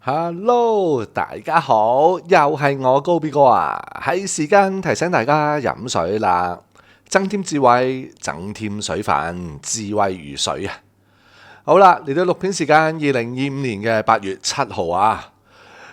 Hello，大家好，又係我高 B 哥啊！係時間提醒大家飲水啦，增添智慧，增添水分，智慧如水啊！好啦，嚟到錄片時間，2025年嘅8月7號啊！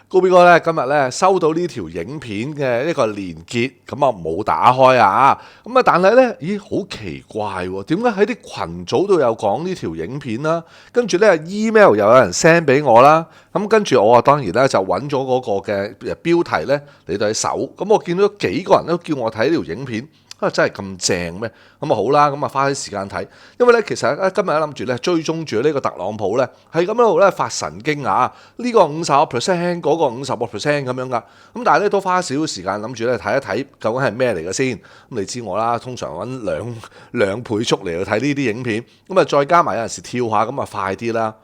高 B 哥咧今日咧收到呢條影片嘅一個連結，咁啊冇打開啊，咁啊但係咧，咦好奇怪喎，點解喺啲群組度有講呢條影片啦？跟住咧 email 又有人 send 俾我啦，咁跟住我啊當然咧就揾咗嗰個嘅標題咧嚟到去搜，咁我見到幾個人都叫我睇呢條影片。真係咁正咩？咁啊好啦，咁啊花啲時間睇，因為咧其實今日諗住咧追蹤住呢個特朗普咧，係咁喺度咧發神經啊！呢個50%，嗰個50%咁樣噶。咁但係咧都花少少時間諗住咧睇一睇究竟係咩嚟嘅先。咁你知我啦，通常揾兩倍速嚟去睇呢啲影片，咁啊再加埋有陣時跳下咁啊快啲啦。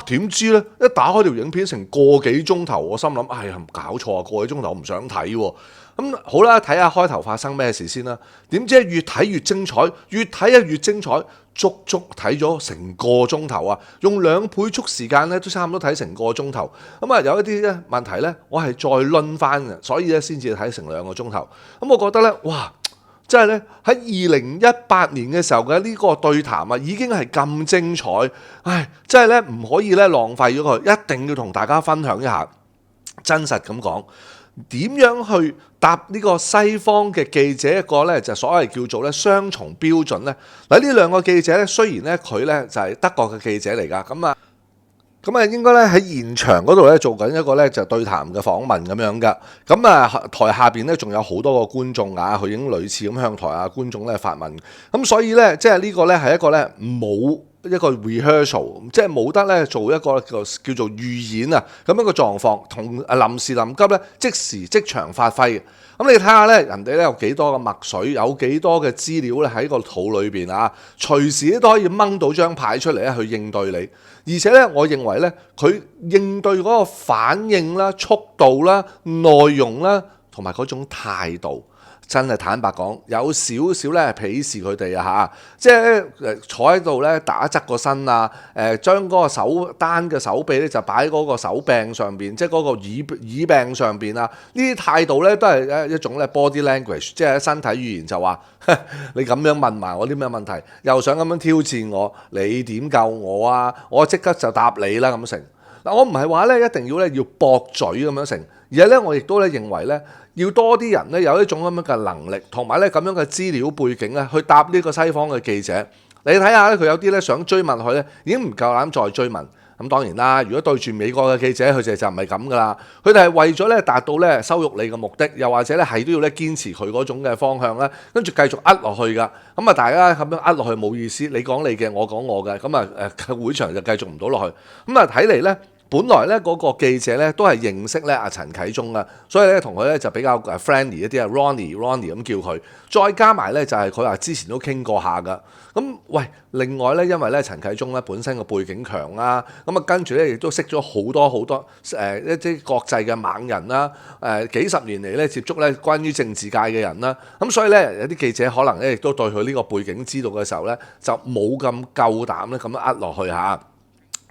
點知咧一打開條影片成個幾鐘頭，我心諗哎呀搞錯啊，個幾鐘頭我唔想睇喎。咁好啦，睇下開頭發生咩事先啦。點知越睇越精彩，越睇越精彩，足足睇咗成個鐘頭啊！用2倍速時間咧，都差唔多睇成個鐘頭。咁啊，有一啲咧問題咧，我係再輪翻嘅，所以咧先至睇成2個鐘頭。咁我覺得咧，哇！真係咧喺2018年嘅時候嘅呢個對談啊，已經係咁精彩，真係咧唔可以咧浪費咗佢，一定要同大家分享一下。真實咁講，點樣去答呢個西方嘅記者一個咧就所謂叫做咧雙重標準咧？嗱，呢2個記者咧，雖然咧佢咧就係德國嘅記者嚟㗎，咁啊應該咧喺現場嗰度咧做緊一個咧就對談嘅訪問咁樣㗎。咁啊台下邊咧仲有好多個觀眾啊，佢已經類似咁向台下觀眾咧發問。咁所以咧即係呢個咧係一個咧冇一個 rehearsal， 即係冇得咧做一個叫做預演啊咁樣嘅狀況，同臨時臨急咧即時即場發揮嘅。咁你睇下咧，人哋咧有幾多嘅墨水，有幾多嘅資料咧喺個肚裏邊啊，隨時都可以掹到張牌出嚟咧去應對你。而且咧，我認為咧，佢應對嗰個反應啦、速度啦、內容啦，同埋嗰種態度。真係坦白講，有少少咧鄙視佢哋啊嚇！即係坐喺度咧打側個身啊，將嗰個手單嘅手臂咧就擺喺嗰個手柄上邊，即係嗰個耳柄上邊啊！呢啲態度咧都係一種咧 body language， 即係身體語言就話你咁樣問埋我啲咩問題，又想咁樣挑戰我，你點救我啊？我即刻就答你啦咁成。嗱，我唔係話咧一定要駁嘴咁樣成，而係咧我亦都咧認為咧要多啲人咧有一種咁樣嘅能力，同埋咧咁樣嘅資料背景咧去答呢個西方嘅記者。你睇下咧，佢有啲咧想追問佢咧，已經唔夠膽再追問。咁當然啦，如果對住美國嘅記者，佢就唔係咁噶啦。佢哋係為咗咧達到咧羞辱你嘅目的，又或者咧係都要咧堅持佢嗰種嘅方向咧，跟住繼續呃落去噶。咁啊，大家咁樣呃落去冇意思，你講你嘅，我講我嘅，咁啊會場就繼續唔到落去。咁啊睇嚟咧。本來咧嗰個記者咧都係認識咧阿陳啟宗啊，所以咧同佢咧就比較friendly 一啲啊 Ronnie 咁叫佢，再加埋咧就係佢話之前都傾過下噶。咁喂，另外咧因為咧陳啟宗咧本身個背景強啦，咁啊跟住咧亦都識咗好多一啲國際嘅猛人啦，幾十年嚟咧接觸咧關於政治界嘅人啦，咁所以咧有啲記者可能咧亦都對佢呢個背景知道嘅時候咧就冇咁夠膽咧咁樣呃落去嚇。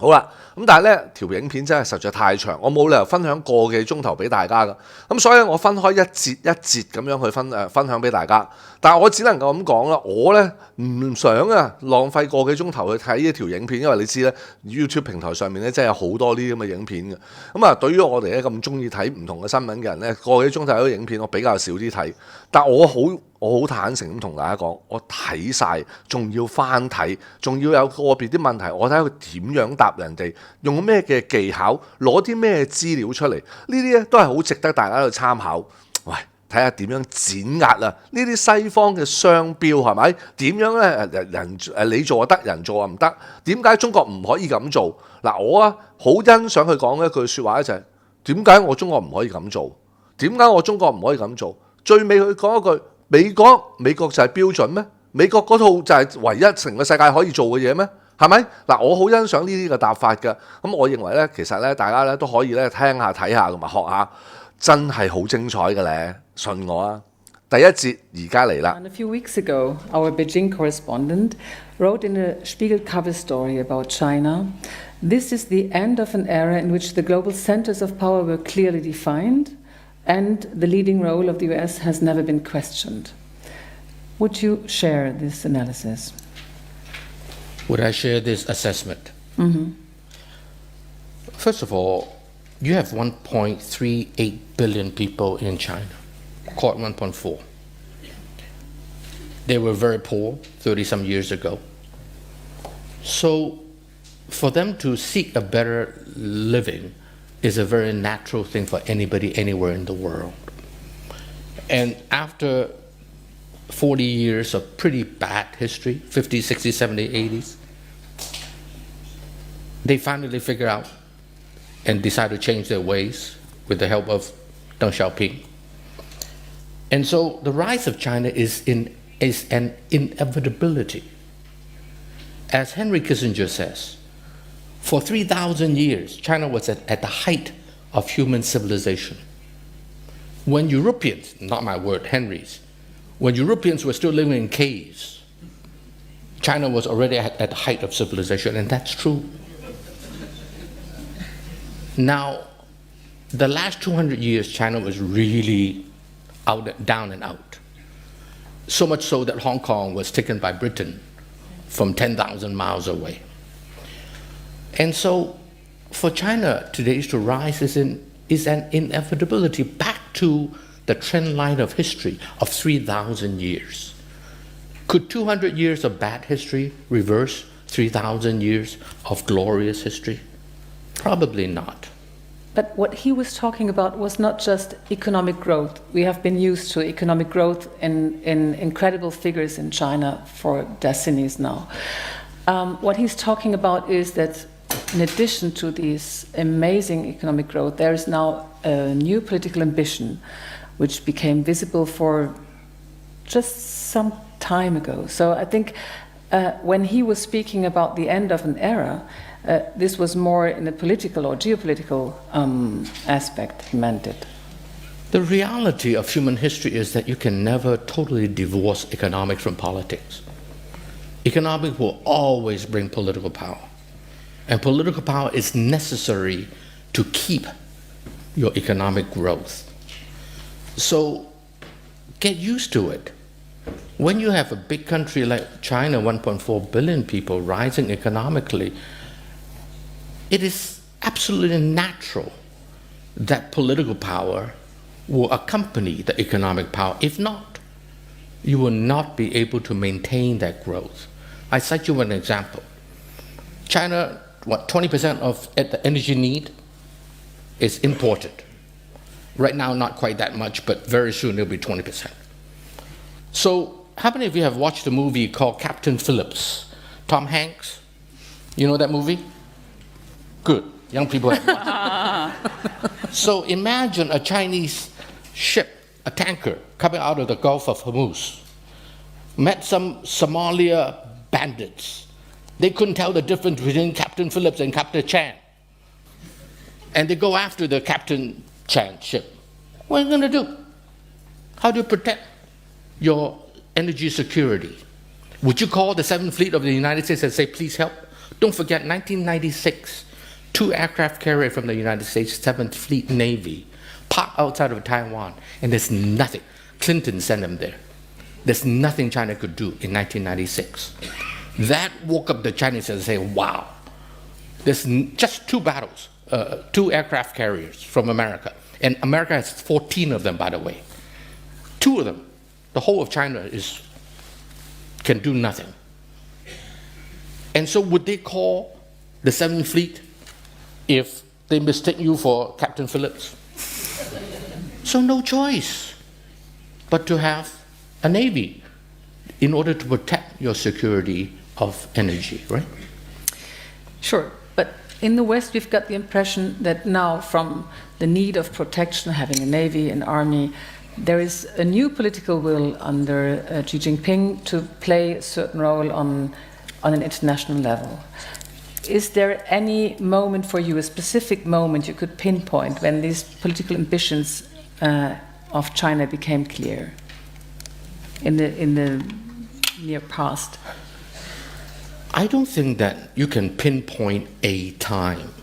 好啦，咁但係咧條影片真係實在太長，我冇理由分享個幾鐘頭俾大家㗎，咁所以我分開一節一節咁樣去分享俾大家。但係我只能夠咁講啦，我咧唔想浪費個幾鐘頭去睇呢條影片，因為你知咧 YouTube 平台上面咧真係有好多呢啲咁嘅影片嘅。咁啊，對於我哋咧咁中意睇唔同嘅新聞嘅人咧，個幾鐘頭嘅影片我比較少啲睇。但我好坦誠咁同大家講，我睇晒，仲要翻睇，仲要有個別啲問題，我睇佢點樣答人哋，用咩嘅技巧，攞啲咩資料出嚟，呢啲咧都係好值得大家去參考。喂，睇下點樣碾壓啊！呢啲西方嘅商標係咪？點樣咧你做就得，人做就唔得？點解中國唔可以咁做？嗱，我好欣賞佢講嘅一句説話咧，就係點解我中國唔可以咁做？點解我中國唔可以咁做？最尾佢講一句：美國就係標準咩？美國嗰套就係唯一成個世界可以做嘅嘢咩？係咪？嗱，我好欣賞呢啲嘅答法嘅。咁我認為咧，其實咧，大家咧都可以咧聽下、睇下同埋學下，真係好精彩嘅咧，信我啊！第一節而家嚟啦。And a few weeks ago, our Beijing correspondent wrote in a Spiegel cover story about China, "This is the end of an era in which the global centers of power were clearly defined, and the leading role of the US has never been questioned." Would you share this analysis? Would I share this assessment? First of all, you have 1.38 billion people in China, call it 1.4. They were very poor 30-some years ago. So for them to seek a better living is a very natural thing for anybody anywhere in the world. And after 40 years of pretty bad history, 50s, 60s, 70s, 80s, they finally figure out and decide to change their ways with the help of Deng Xiaoping. And so the rise of China is an inevitability. As Henry Kissinger says, for 3,000 years, China was at the height of human civilization. When Europeans, not my word, Henry's, when Europeans were still living in caves, China was already at the height of civilization, and that's true. Now, the last 200 years, China was really down and out. So much so that Hong Kong was taken by Britain from 10,000 miles away. And so, for China today to rise is an inevitability back to the trend line of history of 3,000 years. Could 200 years of bad history reverse 3,000 years of glorious history? Probably not. But what he was talking about was not just economic growth. We have been used to economic growth in incredible figures in China for decades now. What he's talking about is that in addition to this amazing economic growth, there is now a new political ambition which became visible for just some time ago. So I think when he was speaking about the end of an era, this was more in a political or geopolitical aspect, he meant it. The reality of human history is that you can never totally divorce economics from politics. Economics will always bring political power. And political power is necessary to keep your economic growth. So get used to it. When you have a big country like China, 1.4 billion people rising economically, it is absolutely natural that political power will accompany the economic power. If not, you will not be able to maintain that growth. I cite you an example. China, 20% of the energy need is imported. Right now, not quite that much, but very soon it'll be 20%. So, how many of you have watched a movie called Captain Phillips? Tom Hanks? You know that movie? Good. Young people have watched. So imagine a Chinese ship, a tanker, coming out of the Gulf of Hormuz, met some Somalia bandits. They couldn't tell the difference between Captain Phillips and Captain Chan. And they go after the Captain Chan ship. What are you going to do? How do you protect your energy security? Would you call the 7th Fleet of the United States and say, please help? Don't forget, 1996, 2 aircraft carriers from the United States 7th Fleet Navy parked outside of Taiwan, and there's nothing. Clinton sent them there. There's nothing China could do in 1996. That woke up the Chinese and say, wow, there's just 2 battles, 2 aircraft carriers from America. And America has 14 of them, by the way. 2 of them, the whole of China can do nothing. And so would they call the 7th Fleet if they mistake you for Captain Phillips? So no choice but to have a navy in order to protect your security of energy, right? Sure, but in the West we've got the impression that now from the need of protection, having a navy, an army, there is a new political will under Xi Jinping to play a certain role on an international level. Is there any moment for you, a specific moment you could pinpoint when these political ambitions of China became clear? in the near past? I don't think that you can pinpoint a time.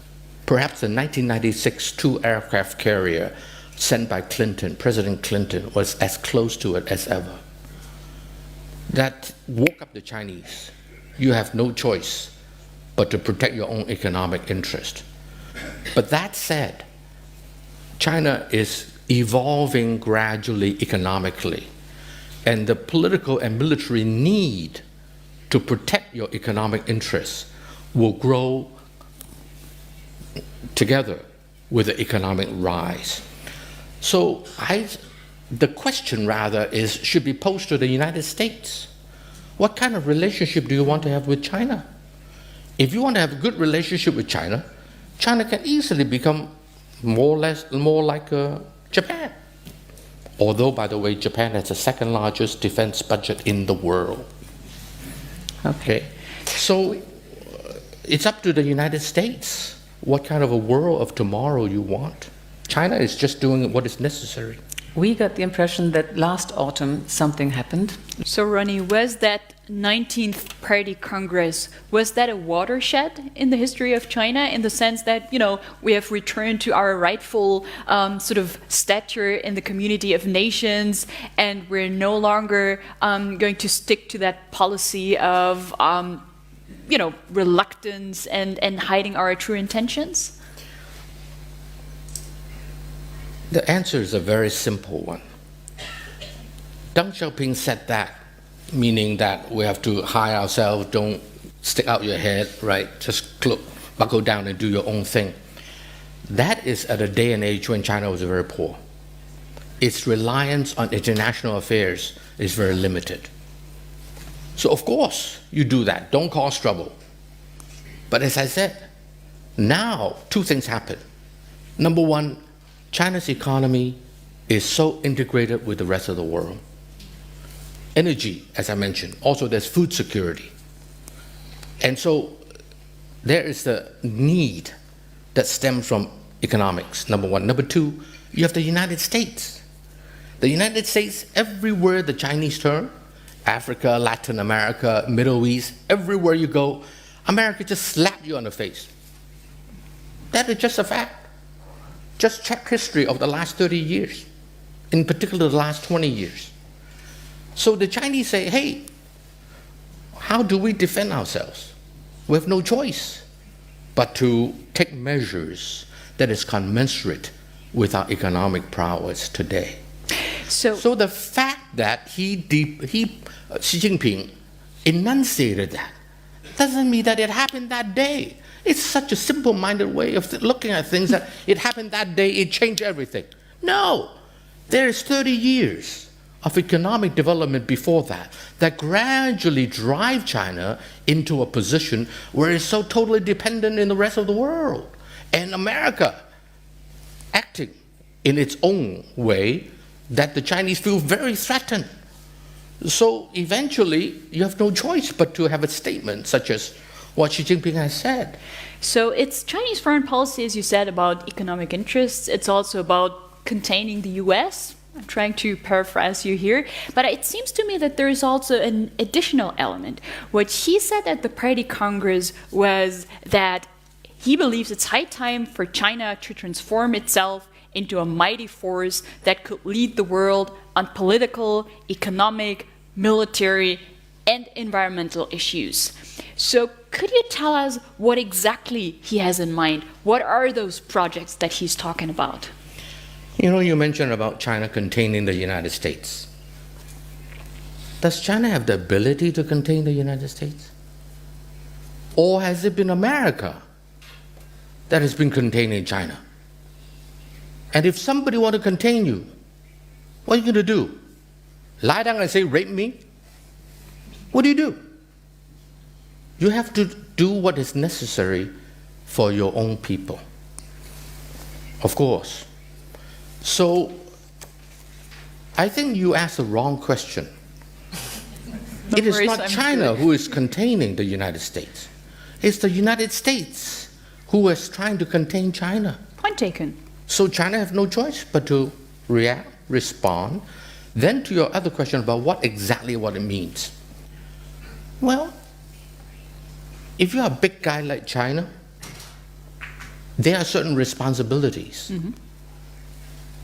Perhaps the 1996 two-aircraft carrier sent by President Clinton, was as close to it as ever. That woke up the Chinese. You have no choice but to protect your own economic interest. But that said, China is evolving gradually economically, and the political and military need to protect your economic interests will grow together with the economic rise. So the question rather should be posed to the United States. What kind of relationship do you want to have with China? If you want to have a good relationship with China, China can easily become more like Japan. Although, by the way, Japan has the second largest defense budget in the world. Okay, so it's up to the United States what kind of a world of tomorrow you want. China is just doing what is necessary. We got the impression that last autumn something happened. So, Ronnie, was that 19th Party Congress, was that a watershed in the history of China, in the sense that, we have returned to our rightful sort of stature in the community of nations, and we're no longer going to stick to that policy of, reluctance and hiding our true intentions? The answer is a very simple one. Deng Xiaoping said that, meaning that we have to hide ourselves, don't stick out your head, right? Just buckle down and do your own thing. That is at a day and age when China was very poor. Its reliance on international affairs is very limited. So of course you do that, don't cause trouble. But as I said, now two things happen. Number one, China's economy is so integrated with the rest of the world. Energy, as I mentioned, also there's food security. And so there is the need that stems from economics, number one. Number two, you have the United States. The United States, everywhere the Chinese turn, Africa, Latin America, Middle East, everywhere you go, America just slapped you on the face. That is just a fact. Just check history of the last 30 years, in particular the last 20 years. So the Chinese say, hey, how do we defend ourselves? We have no choice but to take measures that is commensurate with our economic prowess today. So the fact that Xi Jinping enunciated that doesn't mean that it happened that day. It's such a simple-minded way of looking at things that it happened that day, it changed everything. No, there's 30 years of economic development before that gradually drive China into a position where it's so totally dependent in the rest of the world. And America acting in its own way that the Chinese feel very threatened. So eventually you have no choice but to have a statement such as what Xi Jinping has said. So it's Chinese foreign policy, as you said, about economic interests. It's also about containing the US. I'm trying to paraphrase you here. But it seems to me that there is also an additional element. What he said at the Party Congress was that he believes it's high time for China to transform itself into a mighty force that could lead the world on political, economic, military, and environmental issues. So could you tell us what exactly he has in mind? What are those projects that he's talking about? You mentioned about China containing the United States. Does China have the ability to contain the United States? Or has it been America that has been containing China? And if somebody want to contain you, what are you going to do? Lie down and say, rape me? What do? You have to do what is necessary for your own people. Of course. So, I think you asked the wrong question. It is not China who is containing the United States. It's the United States who is trying to contain China. Point taken. So China has no choice but to react, respond. Then to your other question about what it means. Well, if you're a big guy like China, there are certain responsibilities.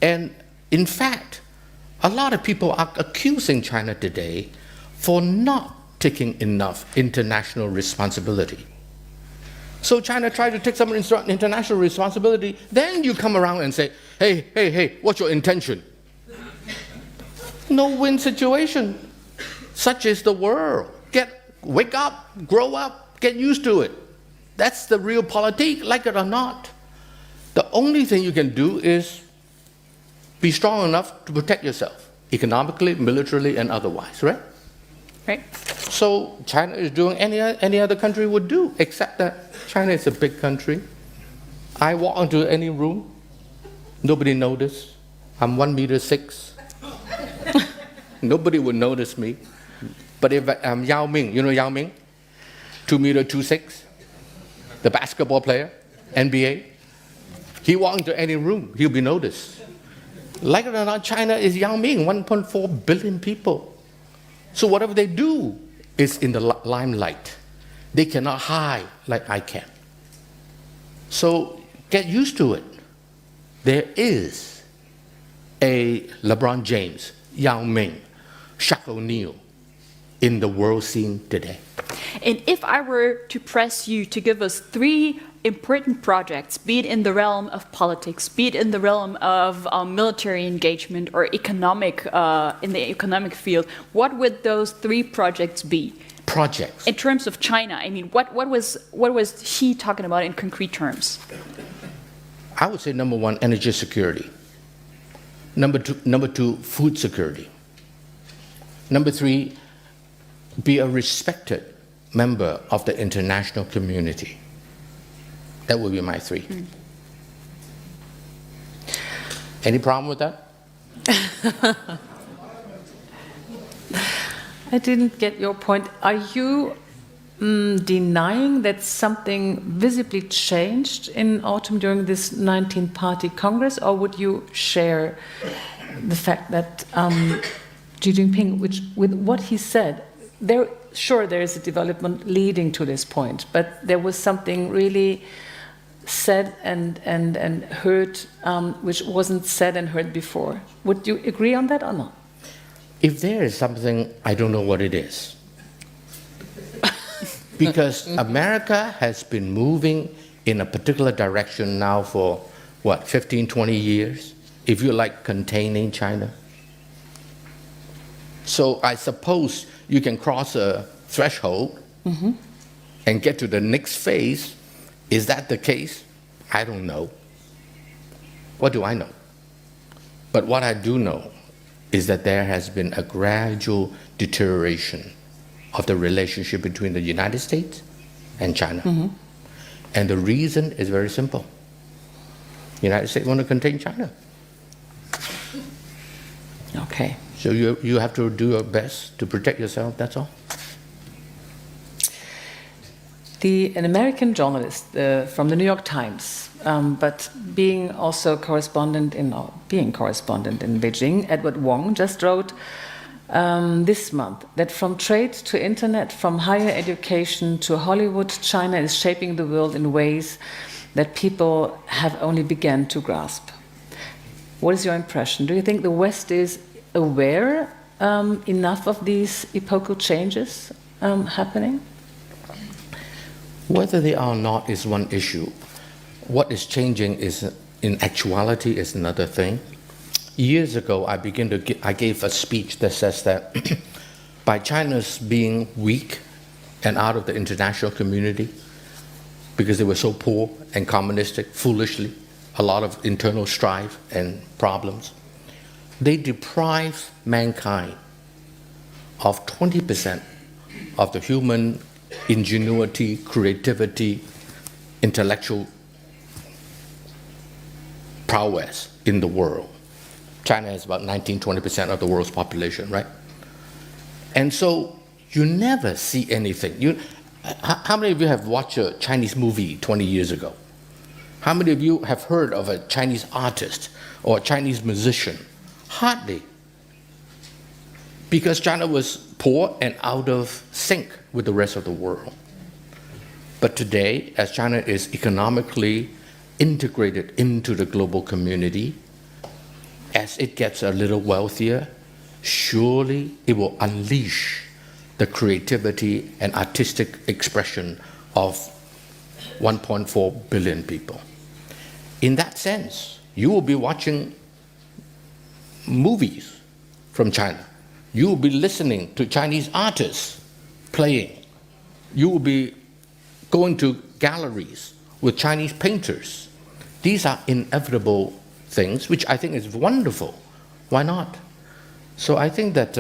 And in fact, a lot of people are accusing China today for not taking enough international responsibility. So China tried to take some international responsibility, then you come around and say, hey, what's your intention? No-win situation. Such is the world. Wake up, grow up, get used to it. That's the real politique, like it or not. The only thing you can do is be strong enough to protect yourself, economically, militarily, and otherwise, right? Right. So China is doing any other country would do, except that China is a big country. I walk into any room, nobody notice. I'm 1.6 meters. Nobody would notice me. But if I'm Yao Ming, you know Yao Ming? 2.26 meters, the basketball player, NBA. He walk into any room, he'll be noticed. Like it or not, China is Yao Ming, 1.4 billion people. So whatever they do is in the limelight. They cannot hide like I can. So get used to it. There is a LeBron James, Yao Ming, Shaq O'Neal in the world scene today. And if I were to press you to give us 3 important projects, be it in the realm of politics, be it in the realm of military engagement or economic, in the economic field, what would those 3 projects be? Projects. In terms of China, I mean, what was he talking about in concrete terms? I would say number 1, energy security. Number 2, food security. Number 3, be a respected member of the international community. That would be my 3. Any problem with that? I didn't get your point. Are you denying that something visibly changed in autumn during this 19-party Congress, or would you share the fact that Xi Jinping, with what he said, there is a development leading to this point, but there was something really said and heard which wasn't said and heard before. Would you agree on that or not? If there is something, I don't know what it is. Because America has been moving in a particular direction now for, 15, 20 years, if you like containing China. So I suppose you can cross a threshold and get to the next phase. Is that the case? I don't know. What do I know? But what I do know is that there has been a gradual deterioration of the relationship between the United States and China. And the reason is very simple. The United States want to contain China. Okay. So you have to do your best to protect yourself, that's all. An American journalist from the New York Times, but being correspondent in Beijing, Edward Wong, just wrote this month that from trade to internet, from higher education to Hollywood, China is shaping the world in ways that people have only begun to grasp. What is your impression? Do you think the West is aware enough of these epochal changes happening? Whether they are or not is one issue. What is changing is, in actuality, is another thing. Years ago, I gave a speech that says that by China's being weak and out of the international community, because they were so poor and communistic, foolishly, a lot of internal strife and problems, they deprive mankind of 20% of the human ingenuity, creativity, intellectual prowess in the world. China has about 19-20% of the world's population, right? And so you never see anything. How many of you have watched a Chinese movie 20 years ago? How many of you have heard of a Chinese artist or a Chinese musician? Hardly. because China was poor and out of sync with the rest of the world. But today, as China is economically integrated into the global community, as it gets a little wealthier, surely it will unleash the creativity and artistic expression of 1.4 billion people. In that sense, you will be watching movies from China. You will be listening to Chinese artists playing. You will be going to galleries with Chinese painters. These are inevitable things, which I think is wonderful. Why not? So I think that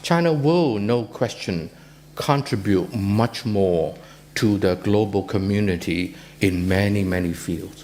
China will, no question, contribute much more to the global community in many, many fields.